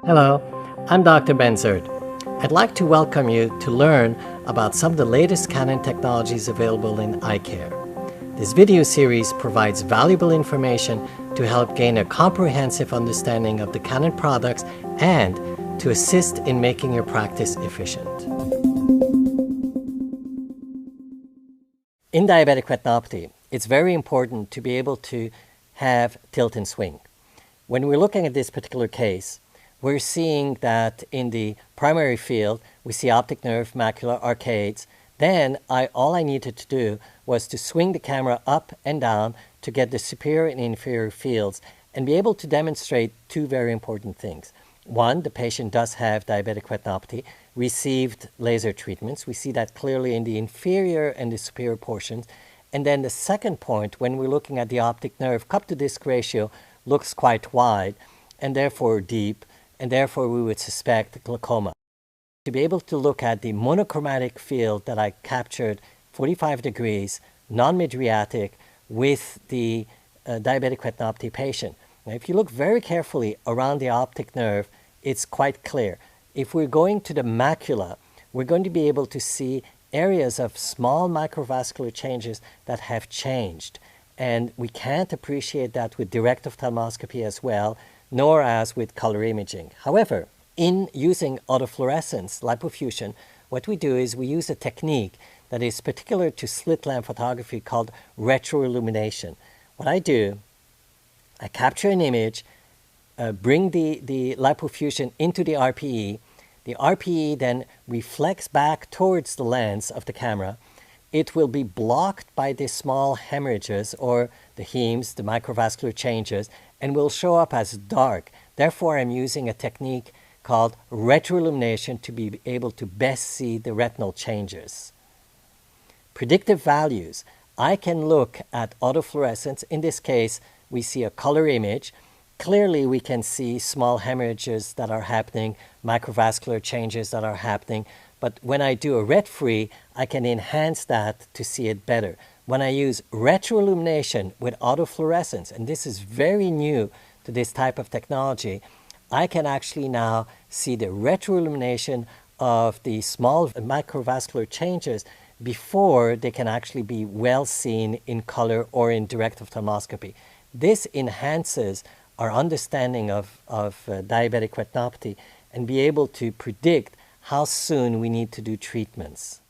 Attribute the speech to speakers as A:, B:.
A: Hello, I'm Dr. Benzert. I'd like to welcome you to learn about some of the latest Canon technologies available in eye care. This video series provides valuable information to help gain a comprehensive understanding of the Canon products and to assist in making your practice efficient. In diabetic retinopathy, it's very important to be able to have tilt and swing. When we're looking at this particular case, we're seeing that in the primary field, we see optic nerve, macular arcades. Then all I needed to do was to swing the camera up and down to get the superior and inferior fields and be able to demonstrate two very important things. One, the patient does have diabetic retinopathy, received laser treatments. We see that clearly in the inferior and the superior portions. And then the second point, when we're looking at the optic nerve, cup to disc ratio looks quite wide and therefore deep, and therefore we would suspect glaucoma. To be able to look at the monochromatic field that I captured 45 degrees, non-mydriatic, with the diabetic retinopathy patient. Now, if you look very carefully around the optic nerve, it's quite clear. If we're going to the macula, we're going to be able to see areas of small microvascular changes that have changed. And we can't appreciate that with direct ophthalmoscopy as well, nor as with color imaging. However, in using autofluorescence lipofusion, what we do is we use a technique that is particular to slit lamp photography called retroillumination. What I do, I capture an image, bring the lipofusion into the RPE. The RPE then reflects back towards the lens of the camera. It will be blocked by the small hemorrhages or the hemes, the microvascular changes, and will show up as dark. Therefore, I'm using a technique called retroillumination to be able to best see the retinal changes. Predictive values. I can look at autofluorescence. In this case, we see a color image. Clearly, we can see small hemorrhages that are happening, microvascular changes that are happening. But when I do a ret-free, I can enhance that to see it better. When I use retroillumination with autofluorescence, and this is very new to this type of technology, I can actually now see the retroillumination of the small microvascular changes before they can actually be well seen in color or in direct ophthalmoscopy. This enhances our understanding of diabetic retinopathy and be able to predict how soon we need to do treatments.